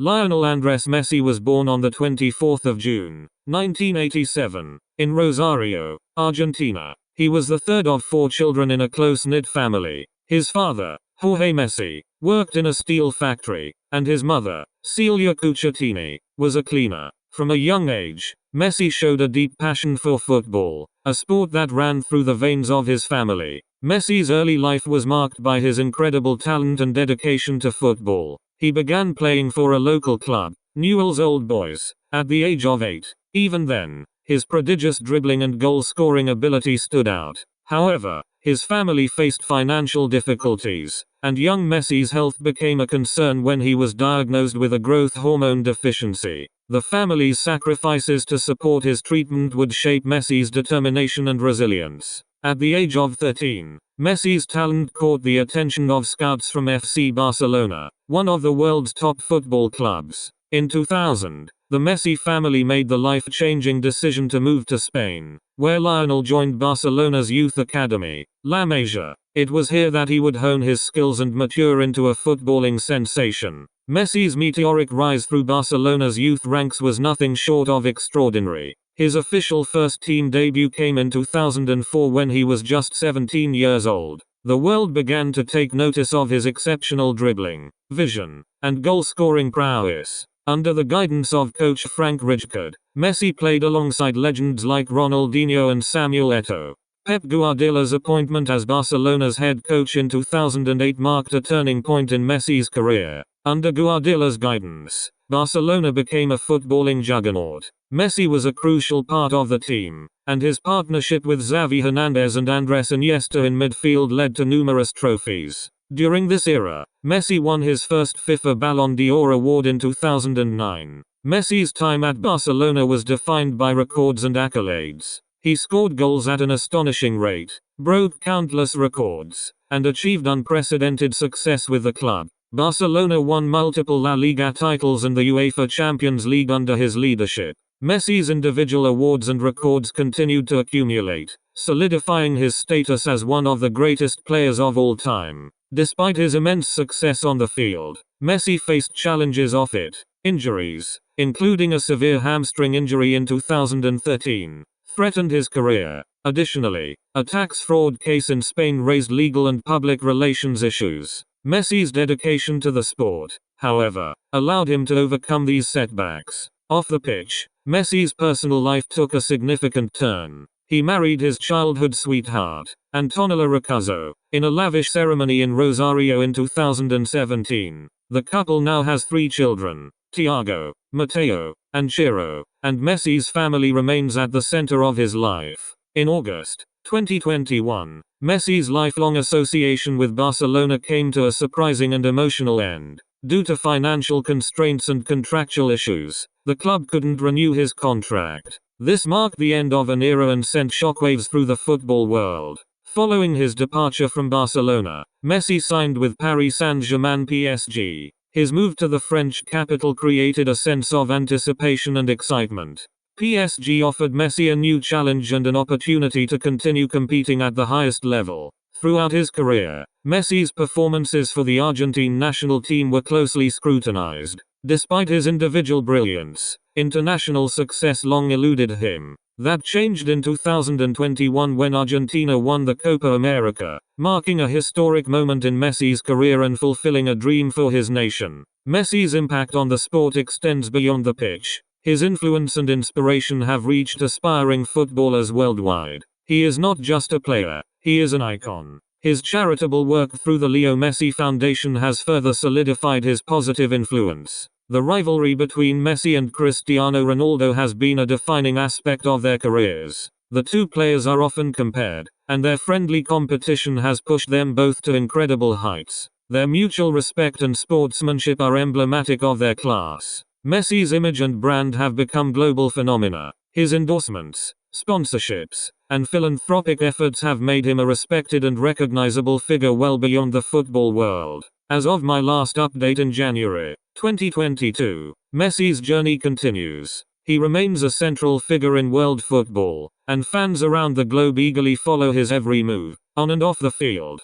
Lionel Andrés Messi was born on the 24th of June, 1987, in Rosario, Argentina. He was the third of four children in a close-knit family. His father, Jorge Messi, worked in a steel factory, and his mother, Celia Cuccittini, was a cleaner. From a young age, Messi showed a deep passion for football, a sport that ran through the veins of his family. Messi's early life was marked by his incredible talent and dedication to football. He began playing for a local club, Newell's Old Boys, at the age of 8. Even then, his prodigious dribbling and goal-scoring ability stood out. However, his family faced financial difficulties, and young Messi's health became a concern when he was diagnosed with a growth hormone deficiency. The family's sacrifices to support his treatment would shape Messi's determination and resilience. At the age of 13, Messi's talent caught the attention of scouts from FC Barcelona, one of the world's top football clubs. In 2000, the Messi family made the life-changing decision to move to Spain, where Lionel joined Barcelona's youth academy, La Masia. It was here that he would hone his skills and mature into a footballing sensation. Messi's meteoric rise through Barcelona's youth ranks was nothing short of extraordinary. His official first-team debut came in 2004 when he was just 17 years old. The world began to take notice of his exceptional dribbling, vision, and goal-scoring prowess. Under the guidance of coach Frank Rijkaard, Messi played alongside legends like Ronaldinho and Samuel Eto'o. Pep Guardiola's appointment as Barcelona's head coach in 2008 marked a turning point in Messi's career. Under Guardiola's guidance, Barcelona became a footballing juggernaut. Messi was a crucial part of the team, and his partnership with Xavi Hernandez and Andrés Iniesta in midfield led to numerous trophies. During this era, Messi won his first FIFA Ballon d'Or award in 2009. Messi's time at Barcelona was defined by records and accolades. He scored goals at an astonishing rate, broke countless records, and achieved unprecedented success with the club. Barcelona won multiple La Liga titles and the UEFA Champions League under his leadership. Messi's individual awards and records continued to accumulate, solidifying his status as one of the greatest players of all time. Despite his immense success on the field, Messi faced challenges off it. Injuries, including a severe hamstring injury in 2013, threatened his career. Additionally, a tax fraud case in Spain raised legal and public relations issues. Messi's dedication to the sport, however, allowed him to overcome these setbacks. Off the pitch, Messi's personal life took a significant turn. He married his childhood sweetheart, Antonella Ricuzzo, in a lavish ceremony in Rosario in 2017. The couple now has 3 children, Tiago, Matteo, and Ciro, and Messi's family remains at the center of his life. In August 2021, Messi's lifelong association with Barcelona came to a surprising and emotional end. Due to financial constraints and contractual issues, the club couldn't renew his contract. This marked the end of an era and sent shockwaves through the football world. Following his departure from Barcelona, Messi signed with Paris Saint-Germain PSG. His move to the French capital created a sense of anticipation and excitement. PSG offered Messi a new challenge and an opportunity to continue competing at the highest level. Throughout his career, Messi's performances for the Argentine national team were closely scrutinized. Despite his individual brilliance, international success long eluded him. That changed in 2021 when Argentina won the Copa America, marking a historic moment in Messi's career and fulfilling a dream for his nation. Messi's impact on the sport extends beyond the pitch. His influence and inspiration have reached aspiring footballers worldwide. He is not just a player, he is an icon. His charitable work through the Leo Messi Foundation has further solidified his positive influence. The rivalry between Messi and Cristiano Ronaldo has been a defining aspect of their careers. The two players are often compared, and their friendly competition has pushed them both to incredible heights. Their mutual respect and sportsmanship are emblematic of their class. Messi's image and brand have become global phenomena. His endorsements, sponsorships, and philanthropic efforts have made him a respected and recognizable figure well beyond the football world. As of my last update in January 2022, Messi's journey continues. He remains a central figure in world football, and fans around the globe eagerly follow his every move, on and off the field.